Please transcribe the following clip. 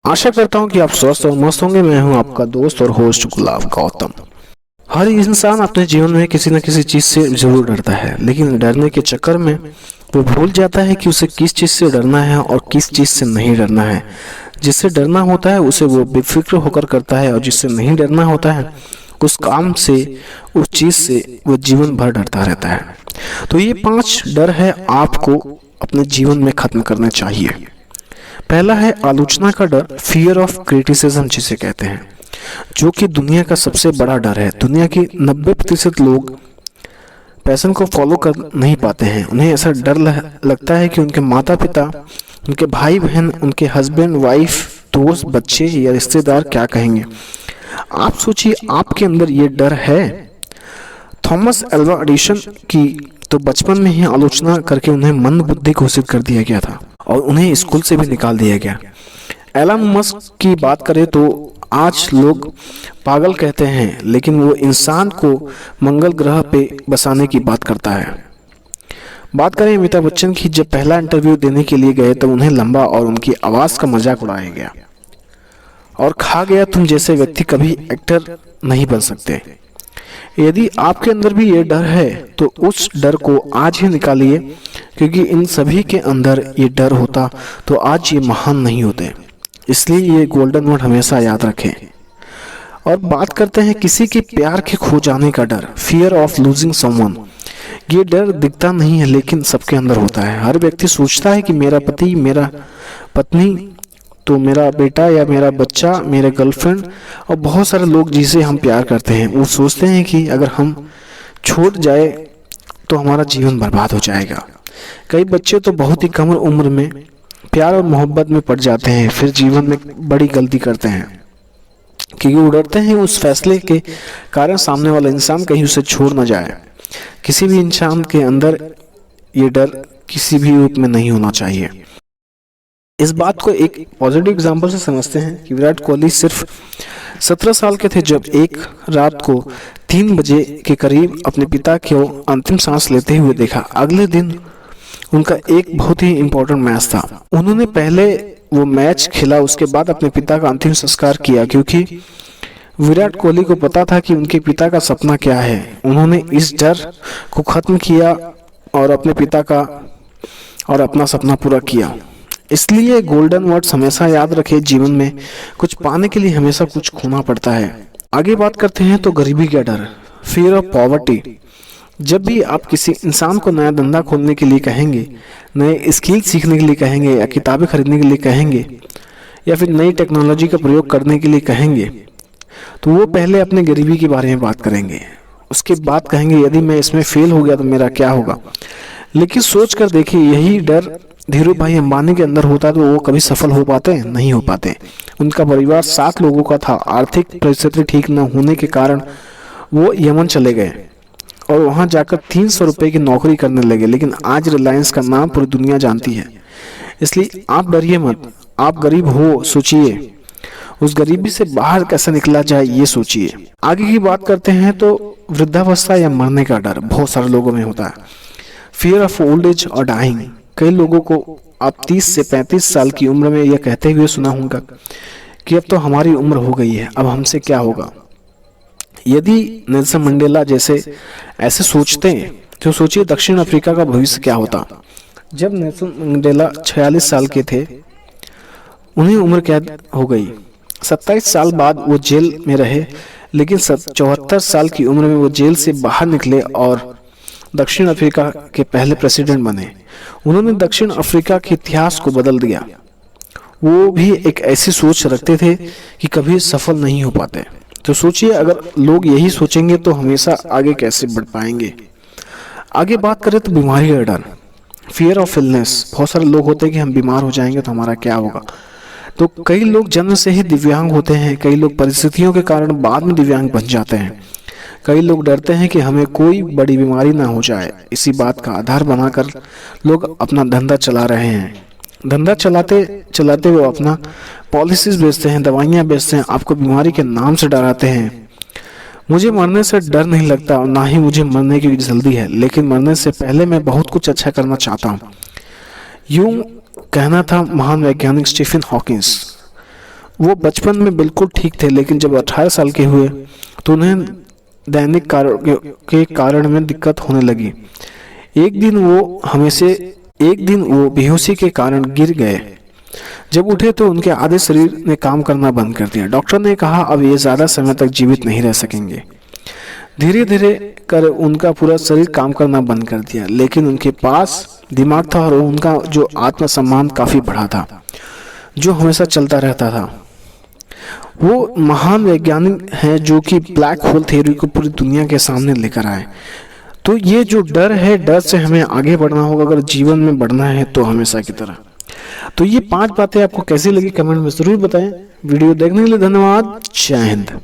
आशा करता हूँ कि आप स्वस्थ और मस्त होंगे। मैं हूँ आपका दोस्त और होस्ट गुलाब गौतम। हर इंसान अपने जीवन में किसी न किसी चीज से जरूर डरता है, लेकिन डरने के चक्कर में वो भूल जाता है कि उसे किस चीज से डरना है और किस चीज से नहीं डरना है। जिससे डरना होता है उसे वो बेफिक्र होकर करता है, और जिससे नहीं डरना होता है उस काम से, उस चीज से वो जीवन भर डरता रहता है। तो ये 5 डर है आपको अपने जीवन में खत्म करने चाहिए। पहला है आलोचना का डर, फियर ऑफ क्रिटिसिज्म जिसे कहते हैं, जो कि दुनिया का सबसे बड़ा डर है। दुनिया के 90% लोग पैशन को फॉलो कर नहीं पाते हैं। उन्हें ऐसा डर लगता है कि उनके माता पिता, उनके भाई बहन, उनके हस्बैंड वाइफ, दोस्त, बच्चे या रिश्तेदार क्या कहेंगे। आप सोचिए, आपके अंदर ये डर है। थॉमस एल्वा एडिसन की तो बचपन में ही आलोचना करके उन्हें मंद बुद्धि घोषित कर दिया गया था और उन्हें स्कूल से भी निकाल दिया गया। एलन मस्क की बात करें तो आज लोग पागल कहते हैं, लेकिन वो इंसान को मंगल ग्रह पे बसाने की बात करता है। बात करें अमिताभ बच्चन की, जब पहला इंटरव्यू देने के लिए गए तो उन्हें लंबा और उनकी आवाज का मजाक उड़ाया गया और कहा गया तुम जैसे व्यक्ति कभी एक्टर नहीं बन सकते। यदि आपके अंदर भी ये डर है तो उस डर को आज ही निकालिए, क्योंकि इन सभी के अंदर ये डर होता तो आज ये महान नहीं होते। इसलिए ये गोल्डन वर्ड हमेशा याद रखें। और बात करते हैं किसी के प्यार के खो जाने का डर, फियर ऑफ लूजिंग समवन। ये डर दिखता नहीं है लेकिन सबके अंदर होता है। हर व्यक्ति सोचता है कि मेरा पति, मेरा पत्नी, तो मेरा बेटा या मेरा बच्चा, मेरे गर्लफ्रेंड और बहुत सारे लोग जिसे हम प्यार करते हैं, वो सोचते हैं कि अगर हम छूट जाए तो हमारा जीवन बर्बाद हो जाएगा। कई बच्चे तो बहुत ही कम उम्र में प्यार और मोहब्बत में पड़ जाते हैं, फिर जीवन में बड़ी गलती करते हैं क्योंकि वो डरते हैं उस फैसले के कारण सामने वाला इंसान कहीं उसे छोड़ न जाए। किसी भी इंसान के अंदर ये डर किसी भी रूप में नहीं होना चाहिए। इस बात को एक पॉजिटिव एग्जांपल से समझते हैं कि विराट कोहली सिर्फ 17 साल के थे जब एक रात को 3 बजे के करीब अपने पिता को अंतिम सांस लेते हुए देखा। अगले दिन उनका एक बहुत ही इम्पोर्टेंट मैच था। उन्होंने पहले वो मैच खेला, उसके बाद अपने पिता का अंतिम संस्कार किया, क्योंकि विराट कोहली को पता था कि उनके पिता का सपना क्या है। उन्होंने इस डर को खत्म किया और अपने पिता का और अपना सपना पूरा किया। इसलिए गोल्डन वर्ड्स हमेशा याद रखें, जीवन में कुछ पाने के लिए हमेशा कुछ खोना पड़ता है। आगे बात करते हैं तो गरीबी का डर, फियर ऑफ पॉवर्टी। जब भी आप किसी इंसान को नया धंधा खोलने के लिए कहेंगे, नए स्किल सीखने के लिए कहेंगे, या किताबें खरीदने के लिए कहेंगे, या फिर नई टेक्नोलॉजी का प्रयोग करने के लिए कहेंगे, तो वो पहले अपने गरीबी के बारे में बात करेंगे। उसके बाद कहेंगे यदि मैं इसमें फेल हो गया तो मेरा क्या होगा। लेकिन सोच कर देखिए, यही डर धीरू भाई अंबानी के अंदर होता तो वो कभी सफल हो पाते? नहीं हो पाते। उनका परिवार 7 लोगों का था। आर्थिक परिस्थिति ठीक न होने के कारण वो यमन चले गए और वहां जाकर 300 रुपए की नौकरी करने लगे। लेकिन आज रिलायंस का नाम पूरी दुनिया जानती है। इसलिए आप डरिए मत। आप गरीब हो, सोचिए उस गरीबी से बाहर कैसे निकला जाए, ये सोचिए। आगे की बात करते हैं तो वृद्धावस्था या मरने का डर बहुत सारे लोगों में होता है, फियर ऑफ ओल्ड एज और डाइंग। कई लोगों को आप 30 से 35 साल की उम्र में यह कहते हुए सुना होगा कि अब तो हमारी उम्र हो गई है, अब हमसे क्या होगा। यदि नेल्सन मंडेला जैसे ऐसे सोचते हैं तो सोचिए दक्षिण अफ्रीका का भविष्य क्या होता। जब नेल्सन मंडेला 46 साल के थे, उन्हें उम्र कैद हो गई। 27 साल बाद वो जेल में रहे, लेकिन 74 साल की उम्र में वो जेल से बाहर निकले और दक्षिण अफ्रीका के पहले प्रेसिडेंट बने। उन्होंने दक्षिण अफ्रीका के इतिहास को बदल दिया। वो भी एक ऐसी सोच रखते थे कि कभी सफल नहीं हो पाते। तो सोचिए, अगर लोग यही सोचेंगे तो हमेशा आगे कैसे बढ़ पाएंगे। आगे बात करें तो बीमारी का डर, फियर ऑफ इलनेस। बहुत सारे लोग होते हैं कि हम बीमार हो जाएंगे तो हमारा क्या होगा। तो कई लोग जन्म से ही दिव्यांग होते हैं, कई लोग परिस्थितियों के कारण बाद में दिव्यांग बन जाते हैं। कई लोग डरते हैं कि हमें कोई बड़ी बीमारी ना हो जाए। इसी बात का आधार बनाकर लोग अपना धंधा चला रहे हैं। धंधा चलाते चलाते वो अपना पॉलिसीज बेचते हैं, दवाइयाँ बेचते हैं, आपको बीमारी के नाम से डराते हैं। मुझे मरने से डर नहीं लगता और ना ही मुझे मरने की जल्दी है, लेकिन मरने से पहले मैं बहुत कुछ अच्छा करना चाहता हूँ। यूं कहना था महान वैज्ञानिक स्टीफन हॉकिंस। वो बचपन में बिल्कुल ठीक थे, लेकिन जब 18 साल के हुए तो उन्हें दैनिक के कारण में दिक्कत होने लगी। एक दिन वो बेहोशी के कारण गिर गए। जब उठे तो उनके आधे शरीर ने काम करना बंद कर दिया। डॉक्टर ने कहा अब ये ज्यादा समय तक जीवित नहीं रह सकेंगे। धीरे धीरे कर उनका पूरा शरीर काम करना बंद कर दिया, लेकिन उनके पास दिमाग था और उनका जो आत्मसम्मान काफी बढ़ा था, जो हमेशा चलता रहता था। वो महान वैज्ञानिक हैं जो कि ब्लैक होल थ्योरी को पूरी दुनिया के सामने लेकर आए। तो ये जो डर है, डर से हमें आगे बढ़ना होगा अगर जीवन में बढ़ना है तो हमेशा की तरह। तो ये 5 बातें आपको कैसी लगी कमेंट में जरूर बताएं। वीडियो देखने के लिए धन्यवाद। जय हिंद।